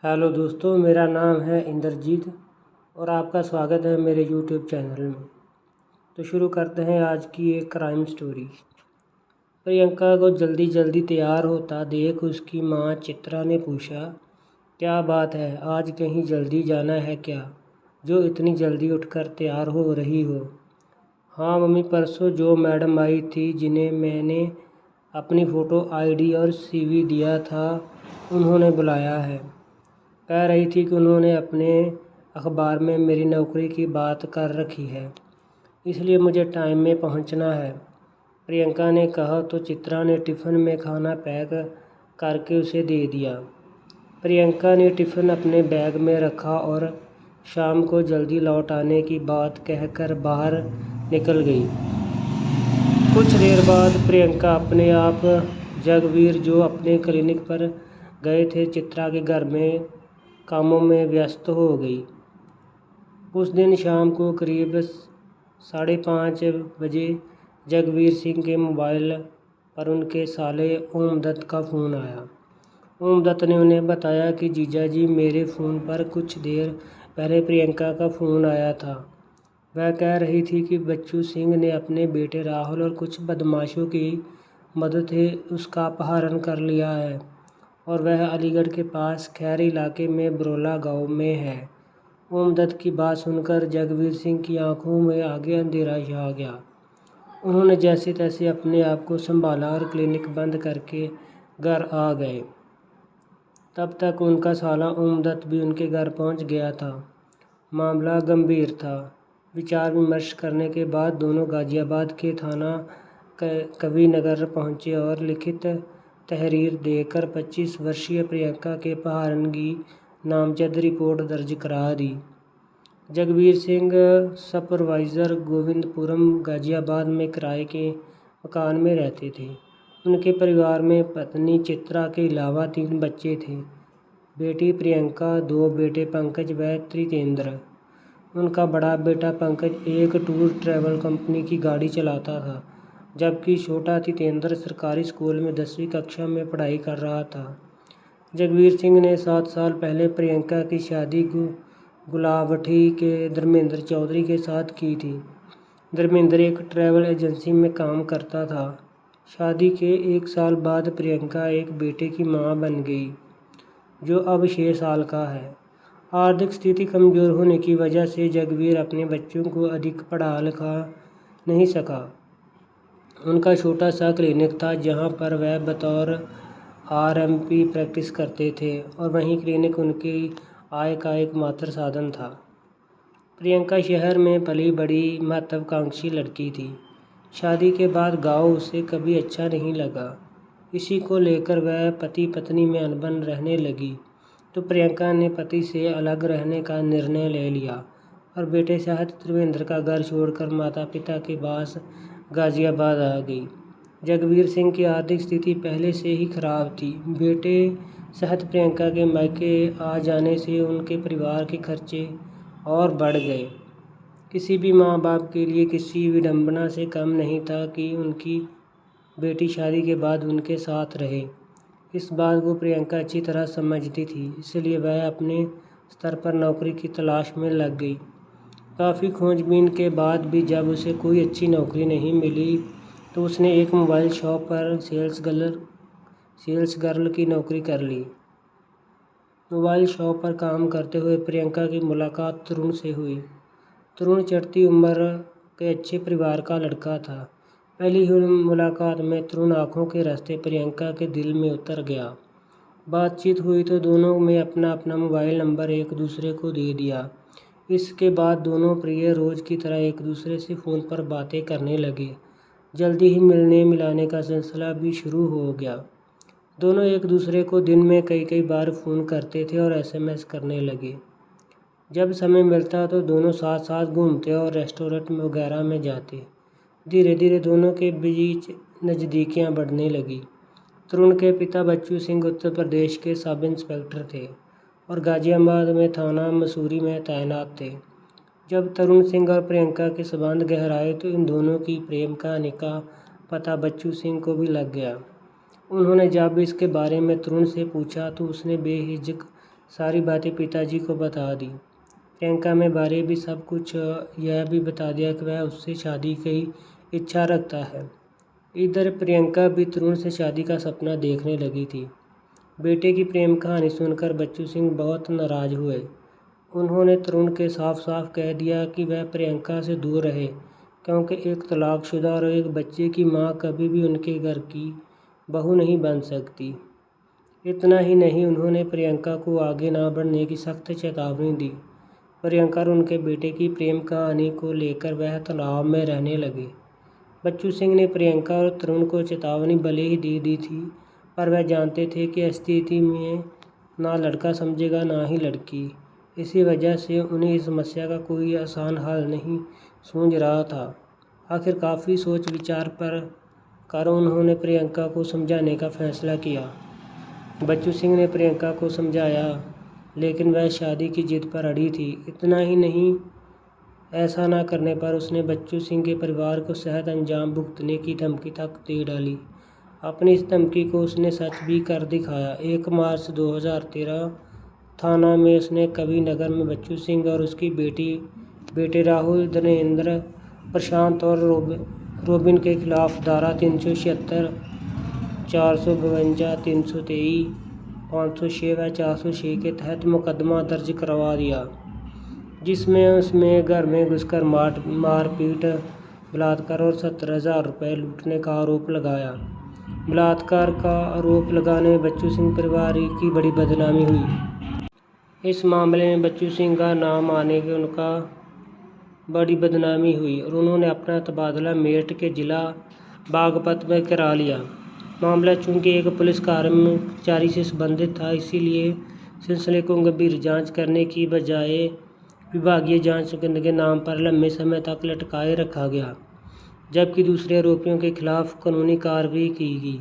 Hello दोस्तों, मेरा नाम है इंद्रजीत और आपका स्वागत है मेरे यूट्यूब चैनल में। तो शुरू करते हैं आज की एक क्राइम स्टोरी। प्रियंका को जल्दी जल्दी तैयार होता देख उसकी माँ चित्रा ने पूछा, क्या बात है, आज कहीं जल्दी जाना है क्या, जो इतनी जल्दी उठकर तैयार हो रही हो? हाँ मम्मी, परसों जो मैडम आई थी जिन्हें मैंने अपनी फ़ोटो आईडी और सीवी दिया था, उन्होंने बुलाया है। कह रही थी कि उन्होंने अपने अखबार में मेरी नौकरी की बात कर रखी है, इसलिए मुझे टाइम में पहुंचना है, प्रियंका ने कहा। तो चित्रा ने टिफ़िन में खाना पैक करके उसे दे दिया। प्रियंका ने टिफ़िन अपने बैग में रखा और शाम को जल्दी लौट आने की बात कहकर बाहर निकल गई। कुछ देर बाद प्रियंका अपने आप जगवीर, जो अपने क्लिनिक पर गए थे, चित्रा के घर में कामों में व्यस्त हो गई। उस दिन शाम को करीब 5:30 बजे जगवीर सिंह के मोबाइल पर उनके साले ओम दत्त का फ़ोन आया। ओम दत्त ने उन्हें बताया कि जीजा जी, मेरे फ़ोन पर कुछ देर पहले प्रियंका का फ़ोन आया था। वह कह रही थी कि बच्चू सिंह ने अपने बेटे राहुल और कुछ बदमाशों की मदद से उसका अपहरण कर लिया है और वह अलीगढ़ के पास खैर इलाके में बरोला गांव में है। ओम दत्त की बात सुनकर जगवीर सिंह की आंखों में आगे अंधेरा छा गया। उन्होंने जैसे तैसे अपने आप को संभाला और क्लिनिक बंद करके घर आ गए। तब तक उनका साला ओम दत्त भी उनके घर पहुंच गया था। मामला गंभीर था। विचार विमर्श करने के बाद दोनों गाजियाबाद के थाना कविनगर पहुंचे और लिखित तहरीर देकर 25 वर्षीय प्रियंका के अपहरण की नामजद रिपोर्ट दर्ज करा दी। जगवीर सिंह सुपरवाइज़र गोविंदपुरम गाजियाबाद में किराए के मकान में रहते थे। उनके परिवार में पत्नी चित्रा के अलावा 3 बच्चे थे, बेटी प्रियंका, 2 बेटे पंकज व त्रितेंद्र। उनका बड़ा बेटा पंकज एक टूर ट्रैवल कंपनी की गाड़ी चलाता था, जबकि छोटा तितेंद्र सरकारी स्कूल में 10वीं कक्षा में पढ़ाई कर रहा था। जगवीर सिंह ने 7 साल पहले प्रियंका की शादी गुलावठी के धर्मेंद्र चौधरी के साथ की थी। धर्मेंद्र एक ट्रैवल एजेंसी में काम करता था। शादी के 1 साल बाद प्रियंका एक बेटे की मां बन गई, जो अब 6 साल का है। आर्थिक स्थिति कमज़ोर होने की वजह से जगवीर अपने बच्चों को अधिक पढ़ा लिखा नहीं सका। उनका छोटा सा क्लिनिक था जहां पर वह बतौर आरएमपी प्रैक्टिस करते थे और वहीं क्लिनिक उनकी आय का एकमात्र साधन था। प्रियंका शहर में पली बड़ी महत्वाकांक्षी लड़की थी। शादी के बाद गांव उसे कभी अच्छा नहीं लगा। इसी को लेकर वह पति पत्नी में अनबन रहने लगी। तो प्रियंका ने पति से अलग रहने का निर्णय ले लिया और बेटे साहब त्रिवेंद्र का घर छोड़कर माता पिता के पास गाजियाबाद आ गई। जगवीर सिंह की आर्थिक स्थिति पहले से ही खराब थी। बेटे साहब प्रियंका के मायके आ जाने से उनके परिवार के खर्चे और बढ़ गए। किसी भी माँ बाप के लिए किसी विडंबना से कम नहीं था कि उनकी बेटी शादी के बाद उनके साथ रहे। इस बात को प्रियंका अच्छी तरह समझती थी, इसलिए वह अपने स्तर पर नौकरी की तलाश में लग गई। काफ़ी खोजबीन के बाद भी जब उसे कोई अच्छी नौकरी नहीं मिली तो उसने एक मोबाइल शॉप पर सेल्स गर्ल की नौकरी कर ली। मोबाइल शॉप पर काम करते हुए प्रियंका की मुलाकात तरुण से हुई। तरुण चढ़ती उम्र के अच्छे परिवार का लड़का था। पहली ही मुलाकात में तरुण आंखों के रास्ते प्रियंका के दिल में उतर गया। बातचीत हुई तो दोनों में अपना अपना मोबाइल नंबर एक दूसरे को दे दिया। इसके बाद दोनों प्रिय रोज़ की तरह एक दूसरे से फ़ोन पर बातें करने लगे। जल्दी ही मिलने मिलाने का सिलसिला भी शुरू हो गया। दोनों एक दूसरे को दिन में कई बार फ़ोन करते थे और एसएमएस करने लगे। जब समय मिलता तो दोनों साथ साथ घूमते और रेस्टोरेंट वगैरह में जाते। धीरे धीरे दोनों के बीच नज़दीकियाँ बढ़ने लगी। तरुण के पिता बच्चू सिंह उत्तर प्रदेश के सब इंस्पेक्टर थे और गाजियाबाद में थाना मसूरी में तैनात थे। जब तरुण सिंह और प्रियंका के संबंध गहराए तो इन दोनों की प्रेम कहानी का पता बच्चू सिंह को भी लग गया। उन्होंने जब इसके बारे में तरुण से पूछा तो उसने बेहिचक सारी बातें पिताजी को बता दी। प्रियंका में बारे भी सब कुछ यह भी बता दिया कि वह उससे शादी की इच्छा रखता है। इधर प्रियंका भी तरुण से शादी का सपना देखने लगी थी। बेटे की प्रेम कहानी सुनकर बच्चू सिंह बहुत नाराज हुए। उन्होंने तरुण के साफ साफ कह दिया कि वह प्रियंका से दूर रहे, क्योंकि एक तलाकशुदा और एक बच्चे की मां कभी भी उनके घर की बहू नहीं बन सकती। इतना ही नहीं, उन्होंने प्रियंका को आगे ना बढ़ने की सख्त चेतावनी दी। प्रियंका और उनके बेटे की प्रेम कहानी को लेकर वह तनाव में रहने लगे। बच्चू सिंह ने प्रियंका और तरुण को चेतावनी भले ही दे दी थी, पर वह जानते थे कि इस स्थिति में ना लड़का समझेगा ना ही लड़की। इसी वजह से उन्हें इस समस्या का कोई आसान हल नहीं सूझ रहा था। आखिर काफ़ी सोच विचार कर उन्होंने प्रियंका को समझाने का फैसला किया। बच्चू सिंह ने प्रियंका को समझाया, लेकिन वह शादी की जिद पर अड़ी थी। इतना ही नहीं, ऐसा न करने पर उसने बच्चू सिंह के परिवार को सेहत अंजाम भुगतने की धमकी तक दे डाली। अपनी इस धमकी को उसने सच भी कर दिखाया। 1 मार्च 2013 थाना में उसने कवि नगर में बच्चू सिंह और उसकी बेटे राहुल, धर्मेंद्र, प्रशांत और रोबिन के खिलाफ धारा 376, 452, 323, 506 व 406 के तहत मुकदमा दर्ज करवा दिया, जिसमें उसमें घर में घुसकर मारपीट, बलात्कार और 70,000 रुपये लूटने का आरोप लगाया। बलात्कार का आरोप लगाने में बच्चू सिंह परिवार की बड़ी बदनामी हुई। इस मामले में बच्चू सिंह का नाम आने के उनका बड़ी बदनामी हुई और उन्होंने अपना तबादला मेरठ के जिला बागपत में करा लिया। मामला चूंकि एक पुलिस कर्मचारी से संबंधित था, इसीलिए सिलसिले को गंभीर जांच करने की बजाय विभागीय जांच के नाम पर लंबे समय तक लटकाए रखा गया, जबकि दूसरे आरोपियों के खिलाफ कानूनी कार्रवाई की गई।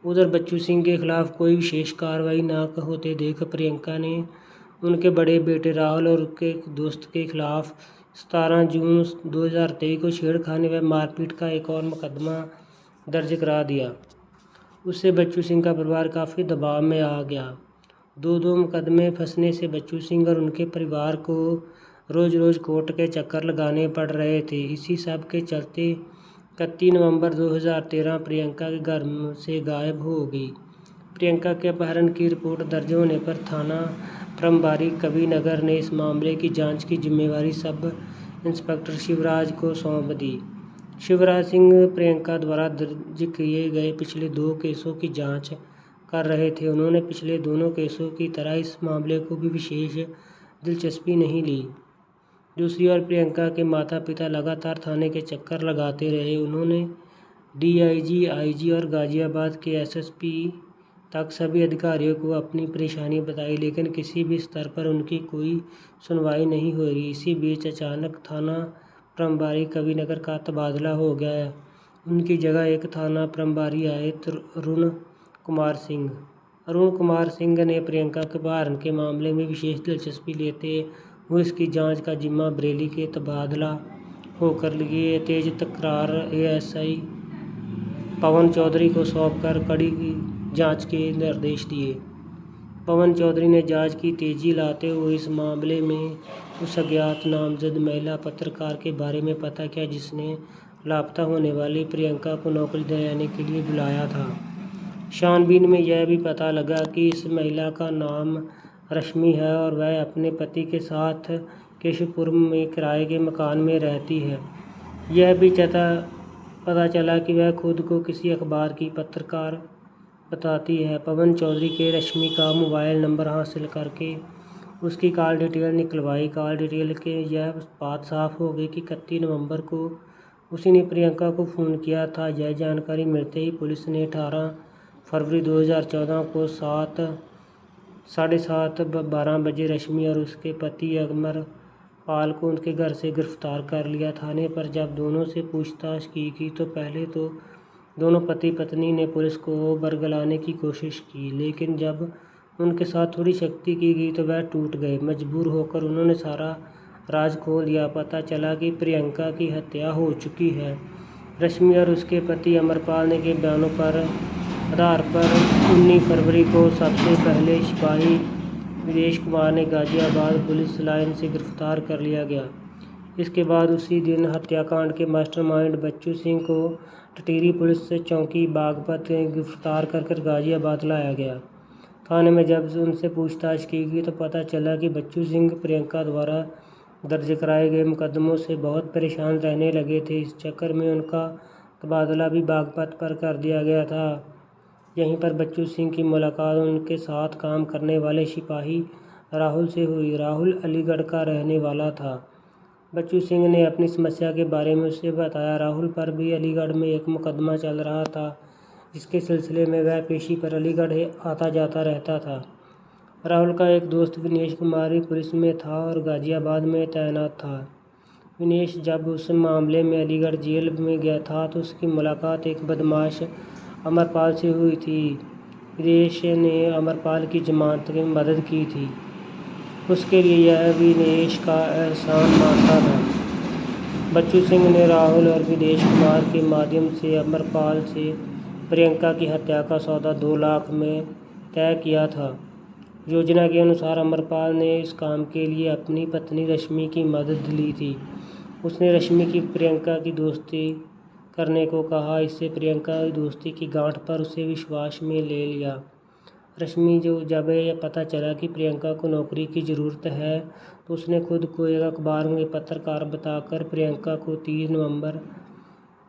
उधर बच्चू सिंह के खिलाफ कोई विशेष कार्रवाई न होते देख प्रियंका ने उनके बड़े बेटे राहुल और उनके दोस्त के खिलाफ 17 जून 2023 को छेड़खानी व मारपीट का एक और मुकदमा दर्ज करा दिया। उससे बच्चू सिंह का परिवार काफ़ी दबाव में आ गया। दो मुकदमे फंसने से बच्चू सिंह और उनके परिवार को रोज़ कोर्ट के चक्कर लगाने पड़ रहे थे। इसी सब के चलते 31 नवंबर 2013 प्रियंका के घर से गायब हो गई। प्रियंका के अपहरण की रिपोर्ट दर्ज होने पर थाना प्रभारी कवि नगर ने इस मामले की जांच की जिम्मेवारी सब इंस्पेक्टर शिवराज को सौंप दी। शिवराज सिंह प्रियंका द्वारा दर्ज किए गए पिछले 2 केसों की जांच कर रहे थे। उन्होंने पिछले दोनों केसों की तरह इस मामले को भी विशेष दिलचस्पी नहीं ली। दूसरी ओर प्रियंका के माता पिता लगातार थाने के चक्कर लगाते रहे। उन्होंने DIG, IG और गाजियाबाद के SSP तक सभी अधिकारियों को अपनी परेशानी बताई, लेकिन किसी भी स्तर पर उनकी कोई सुनवाई नहीं हो रही। इसी बीच अचानक थाना प्रभारी कवि नगर का तबादला हो गया। उनकी जगह एक थाना प्रभारी आए, अरुण कुमार सिंह ने प्रियंका के अपहरण के मामले में विशेष दिलचस्पी लेते हुए इसकी जांच का जिम्मा बरेली के तबादला होकर लिए तेज तकरार ASI पवन चौधरी को सौंपकर कड़ी जांच के निर्देश दिए। पवन चौधरी ने जांच की तेजी लाते हुए इस मामले में उस अज्ञात नामजद महिला पत्रकार के बारे में पता किया, जिसने लापता होने वाली प्रियंका को नौकरी दिलाने के लिए बुलाया था। छानबीन में यह भी पता लगा कि इस महिला का नाम रश्मि है और वह अपने पति के साथ केशवपुर में किराए के मकान में रहती है। यह भी पता चला कि वह खुद को किसी अखबार की पत्रकार बताती है। पवन चौधरी के रश्मि का मोबाइल नंबर हासिल करके उसकी कॉल डिटेल निकलवाई। कॉल डिटेल के यह बात साफ हो गई कि 31 नवंबर को उसी ने प्रियंका को फ़ोन किया था। यह जानकारी मिलते ही पुलिस ने 18 फरवरी 2014 को 7:30-12 बजे रश्मि और उसके पति अमर पाल को उनके घर से गिरफ्तार कर लिया। थाने पर जब दोनों से पूछताछ की गई तो पहले तो दोनों पति पत्नी ने पुलिस को बरगलाने की कोशिश की, लेकिन जब उनके साथ थोड़ी सख्ती की गई तो वह टूट गए। मजबूर होकर उन्होंने सारा राज खोल दिया। पता चला कि प्रियंका की हत्या हो चुकी है। रश्मि और उसके पति अमरपाल ने के बयानों पर आधार पर 19 फरवरी को सबसे पहले सिपाही विदेश कुमार ने गाजियाबाद पुलिस लाइन से गिरफ्तार कर लिया गया। इसके बाद उसी दिन हत्याकांड के मास्टरमाइंड बच्चू सिंह को टिटरी पुलिस चौकी बागपत गिरफ्तार कर गाजियाबाद लाया गया। थाने में जब उनसे पूछताछ की गई तो पता चला कि बच्चू सिंह प्रियंका द्वारा दर्ज कराए गए मुकदमों से बहुत परेशान रहने लगे थे। इस चक्कर में उनका तबादला भी बागपत पर कर दिया गया था। यहीं पर बच्चू सिंह की मुलाकात उनके साथ काम करने वाले सिपाही राहुल से हुई। राहुल अलीगढ़ का रहने वाला था। बच्चू सिंह ने अपनी समस्या के बारे में उसे बताया। राहुल पर भी अलीगढ़ में एक मुकदमा चल रहा था, जिसके सिलसिले में वह पेशी पर अलीगढ़ आता जाता रहता था। राहुल का एक दोस्त विनेश कुमार भी पुलिस में था और गाजियाबाद में तैनात था। विनेश जब उस मामले में अलीगढ़ जेल में गया था तो उसकी मुलाकात एक बदमाश अमरपाल से हुई थी। विनेश ने अमरपाल की जमानत में मदद की थी। उसके लिए यह विनेश का एहसान मानता था। बच्चू सिंह ने राहुल और विदेश कुमार के माध्यम से अमरपाल से प्रियंका की हत्या का सौदा 2 लाख में तय किया था। योजना के अनुसार अमरपाल ने इस काम के लिए अपनी पत्नी रश्मि की मदद ली थी। उसने रश्मि की प्रियंका की दोस्ती करने को कहा। इससे प्रियंका की दोस्ती की गांठ पर उसे विश्वास में ले लिया। रश्मि जब यह पता चला कि प्रियंका को नौकरी की ज़रूरत है तो उसने खुद को एक अखबार में पत्रकार बताकर प्रियंका को 30 नवंबर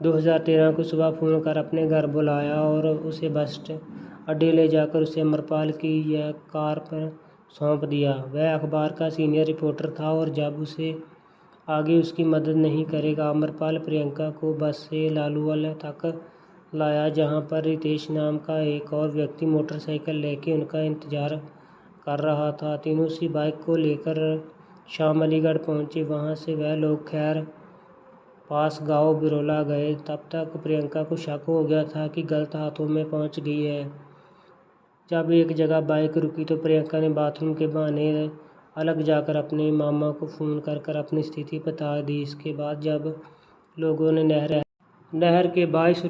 2013 को सुबह फ़ोन कर अपने घर बुलाया और उसे बस अड्डे ले जाकर उसे अमरपाल की यह कार पर सौंप दिया। वह अखबार का सीनियर रिपोर्टर था और जब उसे आगे उसकी मदद नहीं करेगा। अमरपाल प्रियंका को बस से लालूवाला तक लाया, जहां पर रितेश नाम का एक और व्यक्ति मोटरसाइकिल लेके उनका इंतज़ार कर रहा था। तीनों उसी बाइक को लेकर शाम अलीगढ़ पहुंचे। वहां से वह लोग खैर पास गांव बिरोला गए। तब तक प्रियंका को शक हो गया था कि गलत हाथों में पहुंच गई है। जब एक जगह बाइक रुकी तो प्रियंका ने बाथरूम के बहाने अलग जाकर अपने मामा को फ़ोन कर अपनी स्थिति बता दी। इसके बाद जब लोगों ने नहर के बाइस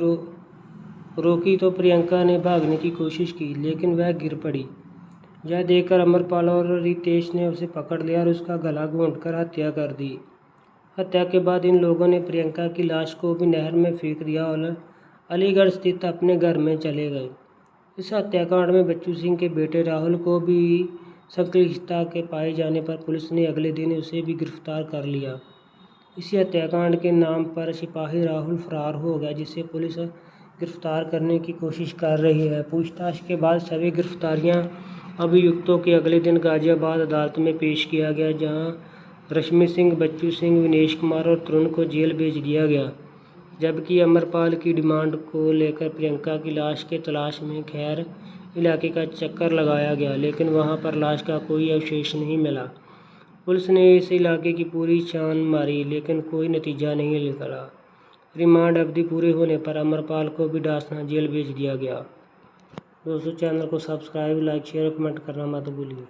रोकी तो प्रियंका ने भागने की कोशिश की, लेकिन वह गिर पड़ी। यह देखकर अमरपाल और रितेश ने उसे पकड़ लिया और उसका गला घोंटकर हत्या कर दी। हत्या के बाद इन लोगों ने प्रियंका की लाश को भी नहर में फेंक दिया और अलीगढ़ स्थित अपने घर में चले गए। इस हत्याकांड में बच्चू सिंह के बेटे राहुल को भी संलिप्तता के पाए जाने पर पुलिस ने अगले दिन उसे भी गिरफ्तार कर लिया। इसी हत्याकांड के नाम पर सिपाही राहुल फरार हो गया, जिसे पुलिस गिरफ्तार करने की कोशिश कर रही है। पूछताछ के बाद सभी गिरफ्तारियां अभियुक्तों के अगले दिन गाजियाबाद अदालत में पेश किया गया, जहां रश्मि सिंह, बच्चू सिंह, विनेश कुमार और तरुण को जेल भेज दिया गया, जबकि अमरपाल की डिमांड को लेकर प्रियंका की लाश के तलाश में खैर इलाके का चक्कर लगाया गया, लेकिन वहां पर लाश का कोई अवशेष नहीं मिला। पुलिस ने इस इलाके की पूरी छान मारी, लेकिन कोई नतीजा नहीं निकला। रिमांड अवधि पूरे होने पर अमरपाल को भी डासना जेल भेज दिया गया। दोस्तों, चैनल को सब्सक्राइब, लाइक, शेयर और कमेंट करना मत भूलिए।